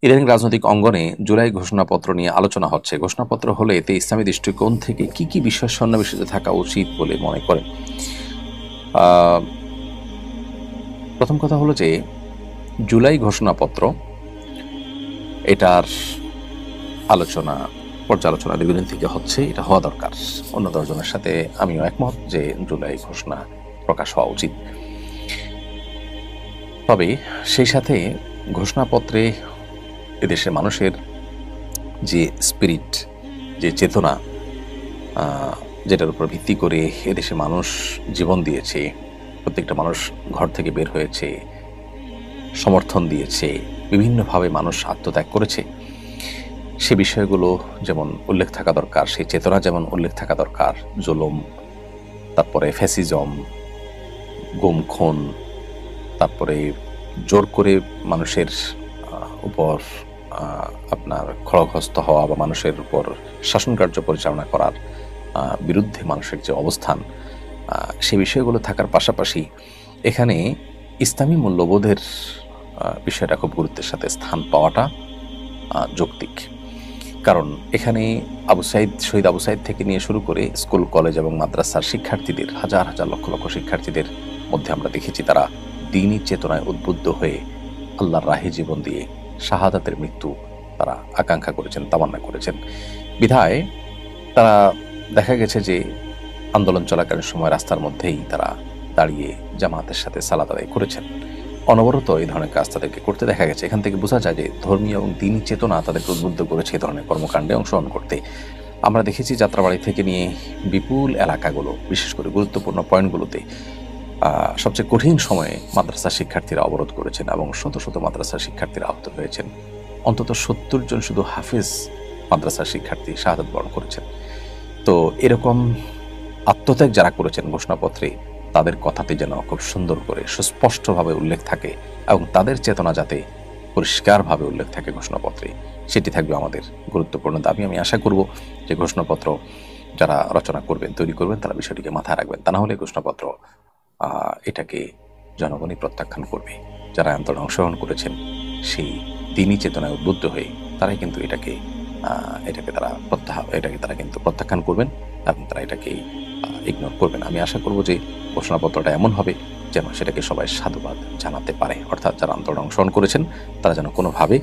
ইদানিং রাজনৈতিক অঙ্গনে জুলাই ঘোষণাপত্র নিয়ে আলোচনা হচ্ছে। ঘোষণাপত্র হলে এতে ইসলামী দৃষ্টিকোণ থেকে কি কি বিষয় সন্নিবেশিত থাকা উচিত বলে মনে করেন? আহ, প্রথম কথা হলো যে জুলাই ঘোষণাপত্র এটার আলোচনা পর্যালোচনা দীর্ঘদিন থেকে হচ্ছে, এটা হওয়া দরকার। অন্য দশজনের সাথে আমিও একমত যে জুলাই ঘোষণা প্রকাশ হওয়া উচিত। তবে সেই সাথে ঘোষণাপত্রে এদেশের মানুষের যে স্পিরিট, যে চেতনা, যেটার উপর ভিত্তি করে এদেশে মানুষ জীবন দিয়েছে, প্রত্যেকটা মানুষ ঘর থেকে বের হয়েছে, সমর্থন দিয়েছে, বিভিন্নভাবে মানুষ আত্মত্যাগ করেছে, সে বিষয়গুলো যেমন উল্লেখ থাকা দরকার, সেই চেতনা যেমন উল্লেখ থাকা দরকার। জুলুম, তারপরে ফ্যাসিজম, গুম খুন, তারপরে জোর করে মানুষের উপর আপনার খড়গহস্ত হওয়া বা মানুষের উপর শাসন কার্য পরিচালনা করার বিরুদ্ধে মানুষের যে অবস্থান, সে বিষয়গুলো থাকার পাশাপাশি এখানে ইসলামী মূল্যবোধের বিষয়টা খুব গুরুত্বের সাথে স্থান পাওয়াটা যৌক্তিক। কারণ এখানে শহীদ আবু সাইদ থেকে নিয়ে শুরু করে স্কুল, কলেজ এবং মাদ্রাসার শিক্ষার্থীদের, হাজার হাজার লক্ষ লক্ষ শিক্ষার্থীদের মধ্যে আমরা দেখেছি তারা দ্বীনি চেতনায় উদ্বুদ্ধ হয়ে আল্লাহর রাহে জীবন দিয়ে শাহাদাতের মৃত্যু তারা আকাঙ্ক্ষা করেছেন, তামান্না করেছেন। বিধায় তারা দেখা গেছে যে আন্দোলন চলাকালীন সময় রাস্তার মধ্যেই তারা দাঁড়িয়ে জামাতের সাথে সালাত আদায় করেছেন। অনবরত এই ধরনের কাজ তাদেরকে করতে দেখা গেছে। এখান থেকে বোঝা যায় যে ধর্মীয় এবং দ্বীনি চেতনা তাদেরকে উদ্বুদ্ধ করেছে এই ধরনের কর্মকাণ্ডে অংশগ্রহণ করতে। আমরা দেখেছি যাত্রাবাড়ি থেকে নিয়ে বিপুল এলাকাগুলো, বিশেষ করে গুরুত্বপূর্ণ পয়েন্টগুলোতে সবচেয়ে কঠিন সময়ে মাদ্রাসা শিক্ষার্থীরা অবরোধ করেছেন এবং শত শত মাদ্রাসা শিক্ষার্থীরা আহত হয়েছেন। অন্তত 70 জন শুধু হাফিজ মাদ্রাসা শিক্ষার্থী শাহাদাত বরণ করেছেন। তো এরকম আত্মত্যাগ যারা করেছেন ঘোষণাপত্রে, তাদের কথাটি যেন খুব সুন্দর করে সুস্পষ্টভাবে উল্লেখ থাকে এবং তাদের চেতনা যাতে পরিষ্কারভাবে উল্লেখ থাকে ঘোষণাপত্রে, সেটি থাকবে আমাদের গুরুত্বপূর্ণ দাবি। আমি আশা করব যে ঘোষণাপত্র যারা রচনা করবেন, তৈরি করবেন, তারা বিষয়টিকে মাথায় রাখবেন। তা না হলে ঘোষণাপত্র এটাকে জনগণই প্রত্যাখ্যান করবে। যারা আন্দোলনে অংশগ্রহণ করেছেন সেই দ্বীনি চেতনায় উদ্বুদ্ধ হয়ে তারাই কিন্তু এটাকে তারা কিন্তু প্রত্যাখ্যান করবেন এবং তারা এটাকে ইগনোর করবেন। আমি আশা করব যে ঘোষণাপত্রটা এমন হবে যেন সেটাকে সবাই সাধুবাদ জানাতে পারে, অর্থাৎ যারা আন্দোলনে অংশগ্রহণ করেছেন তারা যেন কোনোভাবে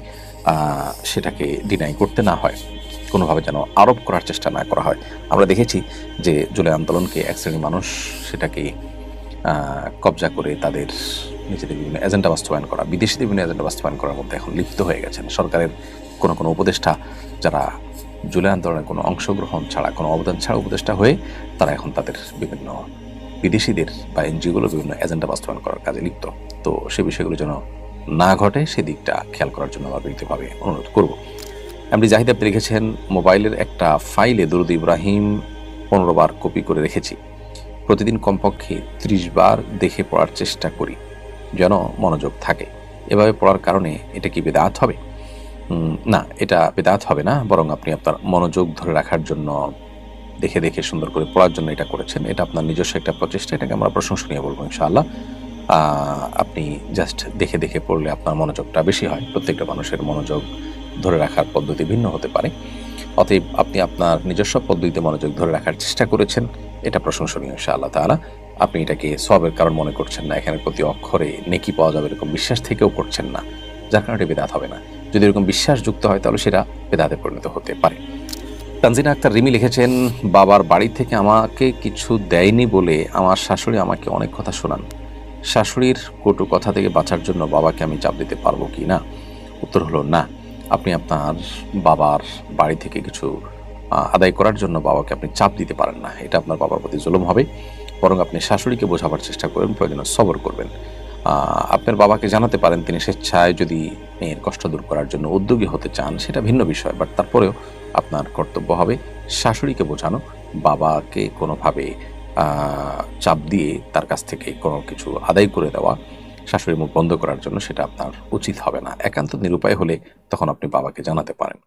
সেটাকে ডিনাই করতে না হয়, কোনোভাবে যেন আরোপ করার চেষ্টা না করা হয়। আমরা দেখেছি যে জুলাই আন্দোলনকে এক শ্রেণীর মানুষ সেটাকে কবজা করে তাদের নিজেদের বিভিন্ন এজেন্ডা বাস্তবায়ন করা, বিদেশিদের বিভিন্ন এজেন্ডা বাস্তবায়ন করার মধ্যে এখন লিপ্ত হয়ে গেছেন। সরকারের কোনো উপদেষ্টা যারা জুলাই আন্দোলনের কোনো অংশগ্রহণ ছাড়া, কোনো অবদান ছাড়া উপদেষ্টা হয়ে তারা এখন তাদের বিভিন্ন বিদেশিদের বা এনজিওগুলোর বিভিন্ন এজেন্ডা বাস্তবায়ন করার কাজে লিপ্ত। তো সে বিষয়গুলো যেন না ঘটে সেদিকটা খেয়াল করার জন্য আমরা ব্যক্তিগতভাবে অনুরোধ করব। এমডি জাহিদ আপনি লিখেছেন, মোবাইলের একটা ফাইলে দরুদ ইব্রাহিম 15 বার কপি করে রেখেছি। প্রতিদিন কমপক্ষে 30 বার দেখে পড়ার চেষ্টা করি যেন মনোযোগ থাকে। এভাবে পড়ার কারণে এটা কি বিদআত হবে? না, এটা বিদআত হবে না, বরং আপনি আপনার মনোযোগ ধরে রাখার জন্য, দেখে দেখে সুন্দর করে পড়ার জন্য এটা করেছেন। এটা আপনার নিজস্ব একটা প্রচেষ্টা, এটাকে আমরা প্রশংসনীয় বলবো ইনশাআল্লাহ। আপনি জাস্ট দেখে দেখে পড়লে আপনার মনোযোগটা বেশি হয়। প্রত্যেকটা মানুষের মনোযোগ ধরে রাখার পদ্ধতি ভিন্ন হতে পারে। অতএব আপনি আপনার নিজস্ব পদ্ধতিতে মনোযোগ ধরে রাখার চেষ্টা করেছেন, এটা প্রশংসনীয় ইনশাআল্লাহ তাআলা। আপনি এটাকে সওয়াবের কারণ মনে করছেন না, এখানে প্রতি অক্ষরে নেকি পাওয়া যাবে এরকম বিশ্বাস থেকেও করছেন না, যার কারণে এটা বিদআত হবে না। যদি এরকম বিশ্বাস যুক্ত হয় তাহলে সেটা বিদআতে পরিণত হতে পারে। তানজিনা আক্তার রিমি লিখেছেন, বাবার বাড়ি থেকে আমাকে কিছু দেয়নি বলে আমার শাশুড়ি আমাকে অনেক কথা শোনান। শাশুড়ির কটু কথা থেকে বাঁচার জন্য বাবাকে আমি চাপ দিতে পারবো কি না? উত্তর হলো না। আপনি আপনার বাবার বাড়ি থেকে কিছু আদায় করার জন্য বাবাকে আপনি চাপ দিতে পারেন না, এটা আপনার বাবার প্রতি জুলুম হবে। বরং আপনি শাশুড়িকে বোঝাবার চেষ্টা করবেন, প্রয়োজনে সবর করবেন। আপনার বাবাকে জানাতে পারেন তিনি স্বেচ্ছায় যদি মেয়ের কষ্ট দূর করার জন্য উদ্যোগী হতে চান, সেটা ভিন্ন বিষয়। বাট তারপরেও আপনার কর্তব্য হবে শাশুড়িকে বোঝানো, বাবাকে কোনোভাবে চাপ দিয়ে তার কাছ থেকে কোনো কিছু আদায় করে দেওয়া, শাশুড়ির মুখ বন্ধ করার জন্য, সেটা আপনার উচিত হবে না। একান্ত নিরুপায় হলে তখন আপনি বাবাকে জানাতে পারেন।